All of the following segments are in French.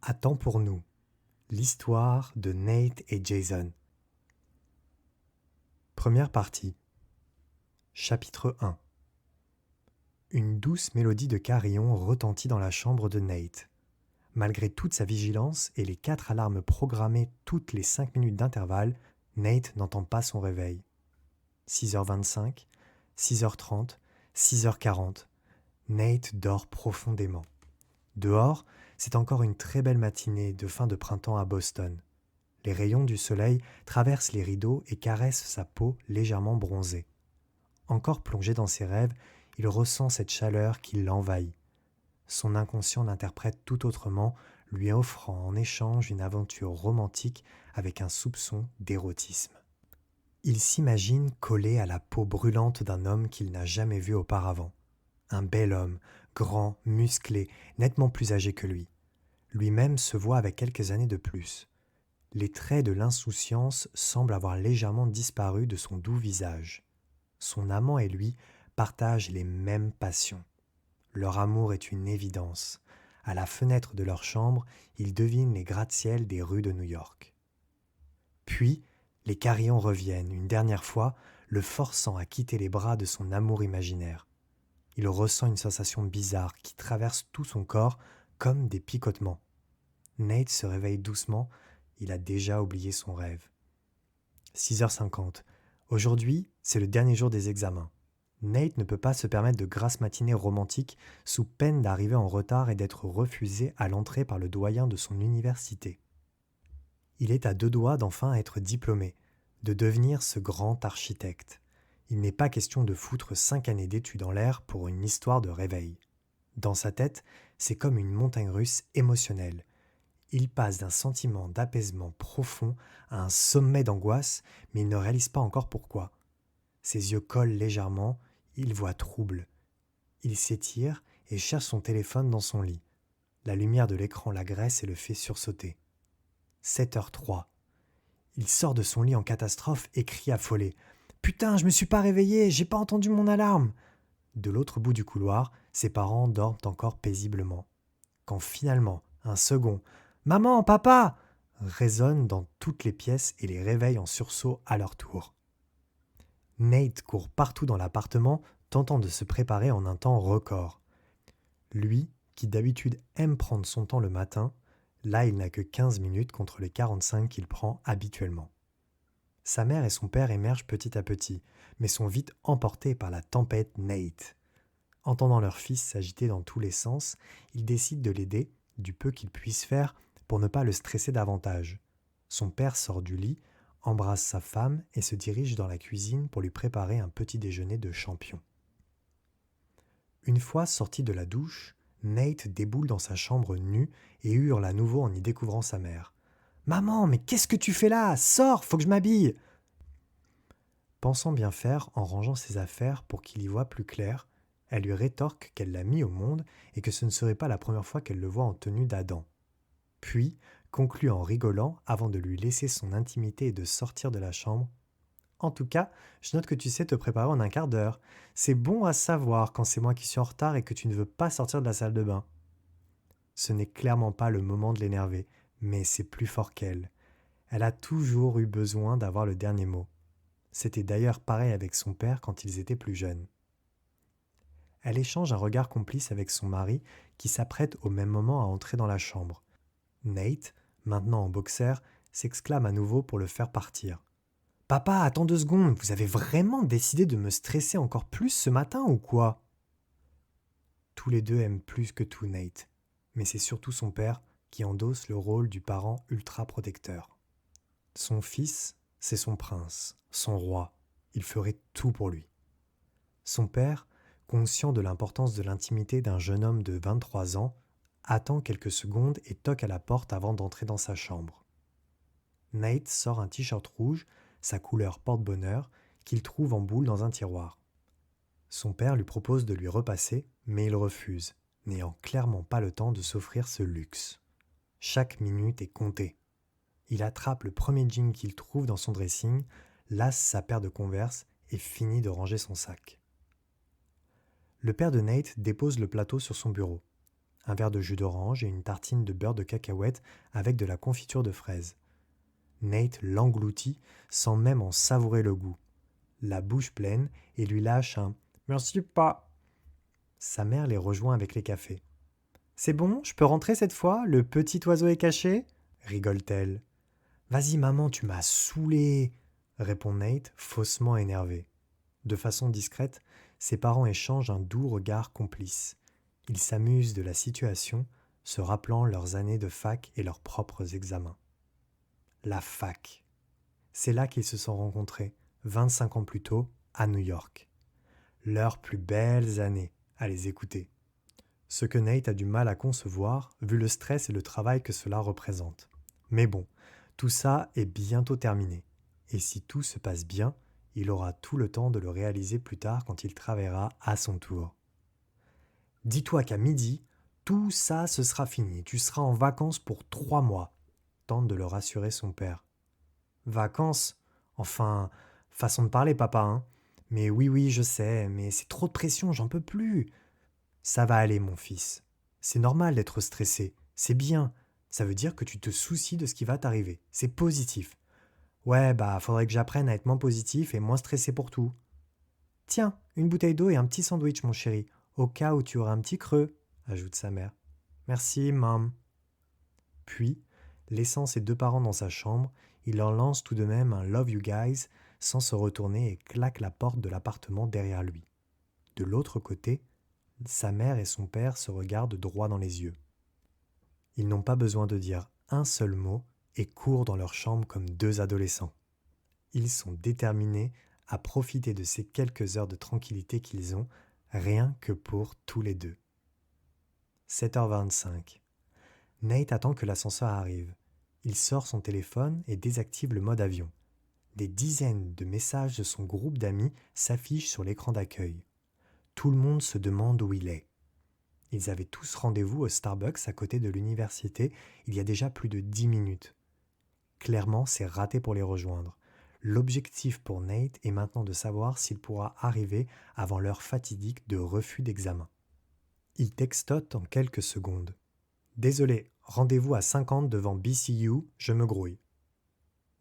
Attends pour nous, l'histoire de Nate et Jason. Première partie. Chapitre 1. Une douce mélodie de carillon retentit dans la chambre de Nate. Malgré toute sa vigilance et les 4 alarmes programmées toutes les 5 minutes d'intervalle, Nate n'entend pas son réveil. 6h25, 6h30, 6h40. Nate dort profondément. Dehors, c'est encore une très belle matinée de fin de printemps à Boston. Les rayons du soleil traversent les rideaux et caressent sa peau légèrement bronzée. Encore plongé dans ses rêves, il ressent cette chaleur qui l'envahit. Son inconscient l'interprète tout autrement, lui offrant en échange une aventure romantique avec un soupçon d'érotisme. Il s'imagine collé à la peau brûlante d'un homme qu'il n'a jamais vu auparavant. Un bel homme, grand, musclé, nettement plus âgé que lui. Lui-même se voit avec quelques années de plus. Les traits de l'insouciance semblent avoir légèrement disparu de son doux visage. Son amant et lui partagent les mêmes passions. Leur amour est une évidence. À la fenêtre de leur chambre, ils devinent les gratte-ciel des rues de New York. Puis, les carillons reviennent, une dernière fois, le forçant à quitter les bras de son amour imaginaire. Il ressent une sensation bizarre qui traverse tout son corps comme des picotements. Nate se réveille doucement, il a déjà oublié son rêve. 6h50. Aujourd'hui, c'est le dernier jour des examens. Nate ne peut pas se permettre de grasses matinées romantiques sous peine d'arriver en retard et d'être refusé à l'entrée par le doyen de son université. Il est à 2 doigts d'enfin être diplômé, de devenir ce grand architecte. Il n'est pas question de foutre 5 années d'études en l'air pour une histoire de réveil. Dans sa tête, c'est comme une montagne russe émotionnelle. Il passe d'un sentiment d'apaisement profond à un sommet d'angoisse, mais il ne réalise pas encore pourquoi. Ses yeux collent légèrement, il voit trouble. Il s'étire et cherche son téléphone dans son lit. La lumière de l'écran l'agresse et le fait sursauter. 7h03. Il sort de son lit en catastrophe et crie affolé. « Putain, je me suis pas réveillé, j'ai pas entendu mon alarme !» De l'autre bout du couloir, ses parents dorment encore paisiblement. Quand finalement, un second « Maman, papa !» résonne dans toutes les pièces et les réveille en sursaut à leur tour. Nate court partout dans l'appartement, tentant de se préparer en un temps record. Lui, qui d'habitude aime prendre son temps le matin, là il n'a que 15 minutes contre les 45 qu'il prend habituellement. Sa mère et son père émergent petit à petit, mais sont vite emportés par la tempête Nate. Entendant leur fils s'agiter dans tous les sens, ils décident de l'aider, du peu qu'ils puissent faire, pour ne pas le stresser davantage. Son père sort du lit, embrasse sa femme et se dirige dans la cuisine pour lui préparer un petit déjeuner de champion. Une fois sorti de la douche, Nate déboule dans sa chambre nue et hurle à nouveau en y découvrant sa mère. « Maman, mais qu'est-ce que tu fais là ? Sors, faut que je m'habille !» Pensant bien faire en rangeant ses affaires pour qu'il y voie plus clair, elle lui rétorque qu'elle l'a mis au monde et que ce ne serait pas la première fois qu'elle le voit en tenue d'Adam. Puis, conclut en rigolant avant de lui laisser son intimité et de sortir de la chambre. « En tout cas, je note que tu sais te préparer en un quart d'heure. C'est bon à savoir quand c'est moi qui suis en retard et que tu ne veux pas sortir de la salle de bain. » Ce n'est clairement pas le moment de l'énerver, mais c'est plus fort qu'elle. Elle a toujours eu besoin d'avoir le dernier mot. C'était d'ailleurs pareil avec son père quand ils étaient plus jeunes. Elle échange un regard complice avec son mari qui s'apprête au même moment à entrer dans la chambre. Nate, maintenant en boxer, s'exclame à nouveau pour le faire partir. « Papa, attends 2 secondes, vous avez vraiment décidé de me stresser encore plus ce matin ou quoi ?» Tous les deux aiment plus que tout Nate, mais c'est surtout son père qui endosse le rôle du parent ultra protecteur. Son fils, c'est son prince, son roi, il ferait tout pour lui. Son père, conscient de l'importance de l'intimité d'un jeune homme de 23 ans, attend quelques secondes et toque à la porte avant d'entrer dans sa chambre. Nate sort un t-shirt rouge, sa couleur porte-bonheur, qu'il trouve en boule dans un tiroir. Son père lui propose de lui repasser, mais il refuse, n'ayant clairement pas le temps de s'offrir ce luxe. Chaque minute est comptée. Il attrape le premier jean qu'il trouve dans son dressing, lasse sa paire de Converse et finit de ranger son sac. Le père de Nate dépose le plateau sur son bureau. un verre de jus d'orange et une tartine de beurre de cacahuète avec de la confiture de fraises. Nate l'engloutit sans même en savourer le goût, la bouche pleine, et lui lâche un « Merci pas ». Sa mère les rejoint avec les cafés. « C'est bon, je peux rentrer cette fois, le petit oiseau est caché ?» rigole-t-elle. « Vas-y maman, tu m'as saoulé !» répond Nate, faussement énervé. De façon discrète, ses parents échangent un doux regard complice. Ils s'amusent de la situation, se rappelant leurs années de fac et leurs propres examens. La fac. C'est là qu'ils se sont rencontrés, 25 ans plus tôt, à New York. Leurs plus belles années, à les écouter. Ce que Nate a du mal à concevoir, vu le stress et le travail que cela représente. Mais bon, tout ça est bientôt terminé. Et si tout se passe bien, il aura tout le temps de le réaliser plus tard quand il travaillera à son tour. Dis-toi qu'à midi, tout ça ce sera fini. Tu seras en vacances pour 3 mois, tente de le rassurer son père. Vacances? Enfin, façon de parler, papa, hein. Mais oui, je sais, mais c'est trop de pression, j'en peux plus. Ça va aller, mon fils. C'est normal d'être stressé. C'est bien. Ça veut dire que tu te soucies de ce qui va t'arriver. C'est positif. Ouais, faudrait que j'apprenne à être moins positif et moins stressé pour tout. Tiens, une bouteille d'eau et un petit sandwich, mon chéri, au cas où tu auras un petit creux, ajoute sa mère. Merci, mam. Puis, laissant ses 2 parents dans sa chambre, il leur lance tout de même un Love you guys sans se retourner et claque la porte de l'appartement derrière lui. De l'autre côté, sa mère et son père se regardent droit dans les yeux. Ils n'ont pas besoin de dire un seul mot et courent dans leur chambre comme 2 adolescents. Ils sont déterminés à profiter de ces quelques heures de tranquillité qu'ils ont, rien que pour tous les deux. 7h25. Nate attend que l'ascenseur arrive. Il sort son téléphone et désactive le mode avion. Des dizaines de messages de son groupe d'amis s'affichent sur l'écran d'accueil. Tout le monde se demande où il est. Ils avaient tous rendez-vous au Starbucks à côté de l'université il y a déjà plus de 10 minutes. Clairement, c'est raté pour les rejoindre. L'objectif pour Nate est maintenant de savoir s'il pourra arriver avant l'heure fatidique de refus d'examen. Il textote en quelques secondes. « Désolé, rendez-vous à 50 devant BCU, je me grouille. »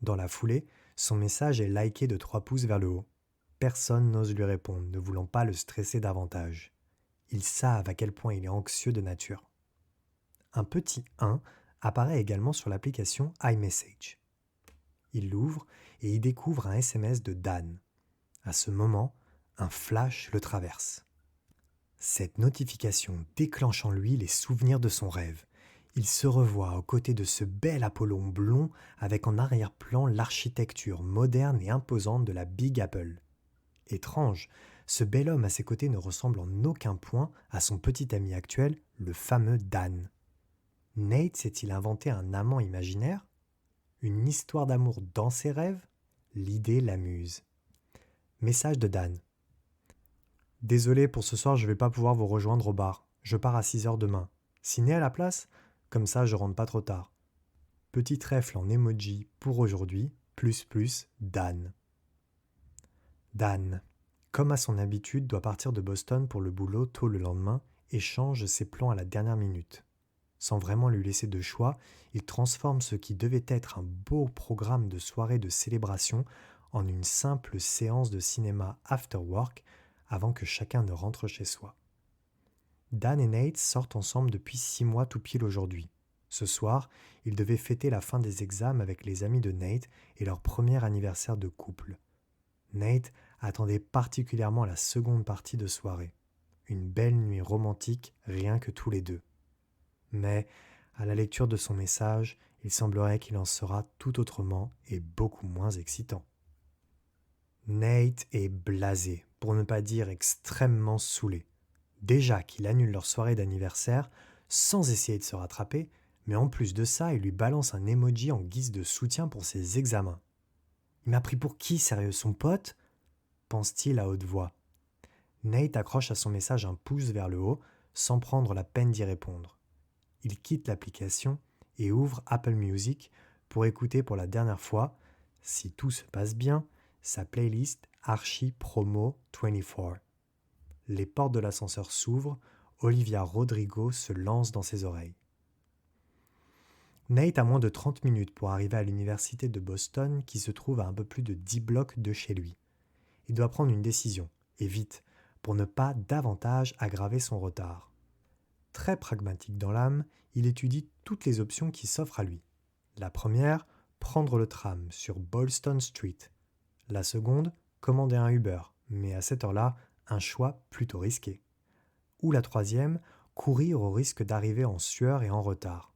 Dans la foulée, son message est liké de 3 pouces vers le haut. Personne n'ose lui répondre, ne voulant pas le stresser davantage. Ils savent à quel point il est anxieux de nature. Un petit 1 apparaît également sur l'application iMessage. Il l'ouvre et y découvre un SMS de Dan. À ce moment, un flash le traverse. Cette notification déclenche en lui les souvenirs de son rêve. Il se revoit aux côtés de ce bel Apollon blond avec en arrière-plan l'architecture moderne et imposante de la Big Apple. Étrange, ce bel homme à ses côtés ne ressemble en aucun point à son petit ami actuel, le fameux Dan. Nate s'est-il inventé un amant imaginaire? Une histoire d'amour dans ses rêves? L'idée l'amuse. Message de Dan. Désolé pour ce soir, je vais pas pouvoir vous rejoindre au bar. Je pars à 6h demain. Ciné à la place? Comme ça, je rentre pas trop tard. Petit trèfle en emoji pour aujourd'hui, Dan. Dan, comme à son habitude, doit partir de Boston pour le boulot tôt le lendemain et change ses plans à la dernière minute. Sans vraiment lui laisser de choix, il transforme ce qui devait être un beau programme de soirée de célébration en une simple séance de cinéma after work avant que chacun ne rentre chez soi. Dan et Nate sortent ensemble depuis 6 mois tout pile aujourd'hui. Ce soir, ils devaient fêter la fin des examens avec les amis de Nate et leur premier anniversaire de couple. Nate attendait particulièrement la seconde partie de soirée. Une belle nuit romantique rien que tous les deux. Mais, à la lecture de son message, il semblerait qu'il en sera tout autrement et beaucoup moins excitant. Nate est blasé, pour ne pas dire extrêmement saoulé. Déjà qu'il annule leur soirée d'anniversaire sans essayer de se rattraper, mais en plus de ça, il lui balance un emoji en guise de soutien pour ses examens. Il m'a pris pour qui, sérieux, son pote? Pense-t-il à haute voix. Nate accroche à son message un pouce vers le haut, sans prendre la peine d'y répondre. Il quitte l'application et ouvre Apple Music pour écouter pour la dernière fois, si tout se passe bien, sa playlist Archie Promo 24. Les portes de l'ascenseur s'ouvrent, Olivia Rodrigo se lance dans ses oreilles. Nate a moins de 30 minutes pour arriver à l'université de Boston qui se trouve à un peu plus de 10 blocs de chez lui. Il doit prendre une décision, et vite, pour ne pas davantage aggraver son retard. Très pragmatique dans l'âme, il étudie toutes les options qui s'offrent à lui. La première, prendre le tram sur Boylston Street. La seconde, commander un Uber, mais à cette heure-là, un choix plutôt risqué. Ou la troisième, courir au risque d'arriver en sueur et en retard.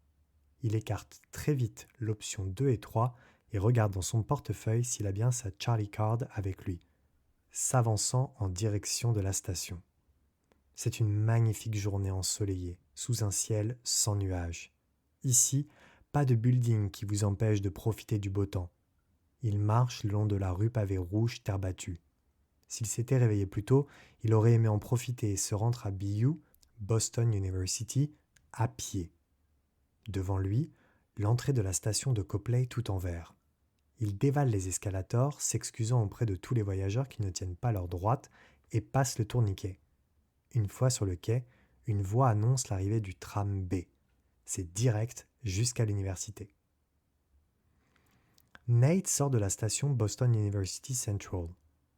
Il écarte très vite l'option 2 et 3 et regarde dans son portefeuille s'il a bien sa Charlie Card avec lui, s'avançant en direction de la station. C'est une magnifique journée ensoleillée, sous un ciel sans nuages. Ici, pas de building qui vous empêche de profiter du beau temps. Il marche le long de la rue pavée rouge terre battue. S'il s'était réveillé plus tôt, il aurait aimé en profiter et se rendre à BU, Boston University, à pied. Devant lui, l'entrée de la station de Copley tout en vert. Il dévale les escalators, s'excusant auprès de tous les voyageurs qui ne tiennent pas leur droite et passe le tourniquet. Une fois sur le quai, une voix annonce l'arrivée du tram B. C'est direct jusqu'à l'université. Nate sort de la station Boston University Central.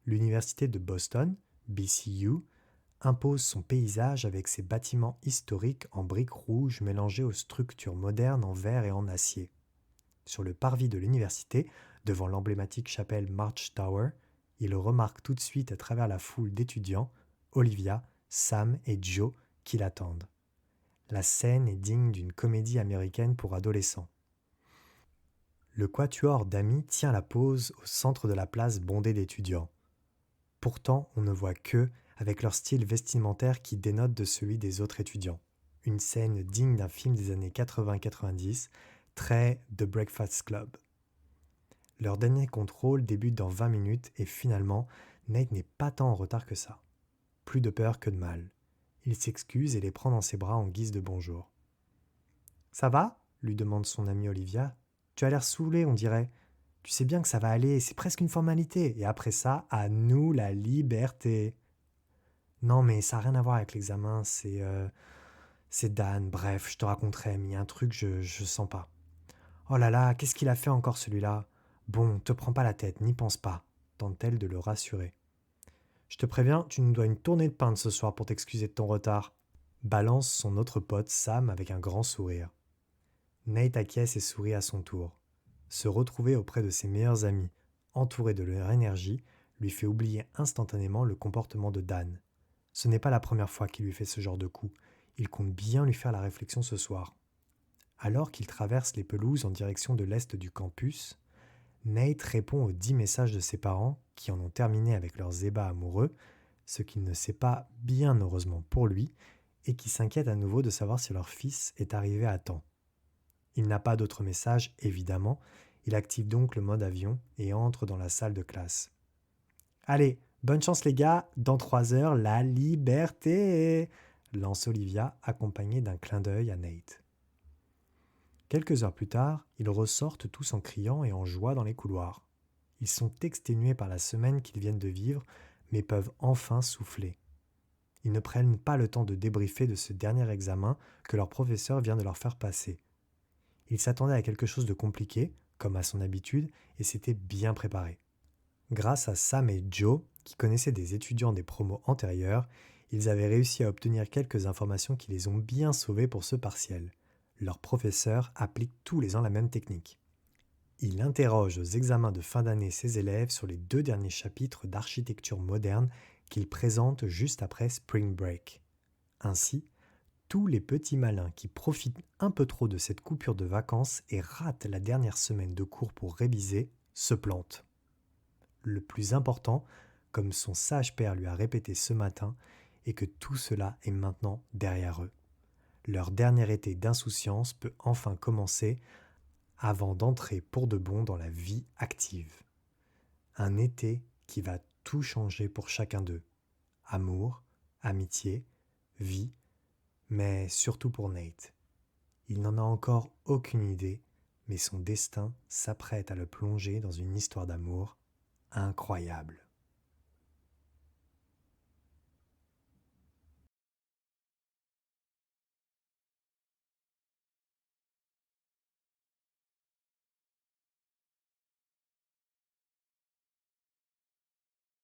L'université de Boston, BCU, impose son paysage avec ses bâtiments historiques en briques rouges mélangés aux structures modernes en verre et en acier. Sur le parvis de l'université, devant l'emblématique chapelle March Tower, il remarque tout de suite à travers la foule d'étudiants Olivia, Sam et Joe qui l'attendent. La scène est digne d'une comédie américaine pour adolescents. Le quatuor d'amis tient la pose au centre de la place bondée d'étudiants. Pourtant, on ne voit qu'eux avec leur style vestimentaire qui dénote de celui des autres étudiants. Une scène digne d'un film des années 80-90, très The Breakfast Club. Leur dernier contrôle débute dans 20 minutes et finalement, Nate n'est pas tant en retard que ça. Plus de peur que de mal. Il s'excuse et les prend dans ses bras en guise de bonjour. « Ça va ?» lui demande son amie Olivia. « Tu as l'air saoulé, on dirait. Tu sais bien que ça va aller, c'est presque une formalité. Et après ça, à nous la liberté. » Non, mais ça n'a rien à voir avec l'examen, c'est Dan, bref, je te raconterai, mais il y a un truc, je sens pas. Oh là là, qu'est-ce qu'il a fait encore celui-là? Bon, te prends pas la tête, n'y pense pas, tente-t-elle de le rassurer. Je te préviens, tu nous dois une tournée de pinte ce soir pour t'excuser de ton retard. Balance son autre pote Sam avec un grand sourire. Nate acquiesce et sourit à son tour. Se retrouver auprès de ses meilleurs amis, entouré de leur énergie, lui fait oublier instantanément le comportement de Dan. Ce n'est pas la première fois qu'il lui fait ce genre de coup. Il compte bien lui faire la réflexion ce soir. Alors qu'il traverse les pelouses en direction de l'est du campus, Nate répond aux 10 messages de ses parents qui en ont terminé avec leurs ébats amoureux, ce qu'il ne sait pas bien heureusement pour lui, et qui s'inquiète à nouveau de savoir si leur fils est arrivé à temps. Il n'a pas d'autres messages, évidemment, il active donc le mode avion et entre dans la salle de classe. « Allez, bonne chance les gars, dans 3 heures, la liberté !» lance Olivia, accompagnée d'un clin d'œil à Nate. Quelques heures plus tard, ils ressortent tous en criant et en joie dans les couloirs. Ils sont exténués par la semaine qu'ils viennent de vivre, mais peuvent enfin souffler. Ils ne prennent pas le temps de débriefer de ce dernier examen que leur professeur vient de leur faire passer. Ils s'attendaient à quelque chose de compliqué, comme à son habitude, et s'étaient bien préparés. Grâce à Sam et Joe, qui connaissaient des étudiants des promos antérieurs, ils avaient réussi à obtenir quelques informations qui les ont bien sauvés pour ce partiel. Leur professeur applique tous les ans la même technique. Il interroge aux examens de fin d'année ses élèves sur les 2 derniers chapitres d'architecture moderne qu'il présente juste après Spring Break. Ainsi, tous les petits malins qui profitent un peu trop de cette coupure de vacances et ratent la dernière semaine de cours pour réviser se plantent. Le plus important, comme son sage père lui a répété ce matin, est que tout cela est maintenant derrière eux. Leur dernier été d'insouciance peut enfin commencer avant d'entrer pour de bon dans la vie active. Un été qui va tout changer pour chacun d'eux. Amour, amitié, vie, mais surtout pour Nate. Il n'en a encore aucune idée, mais son destin s'apprête à le plonger dans une histoire d'amour incroyable.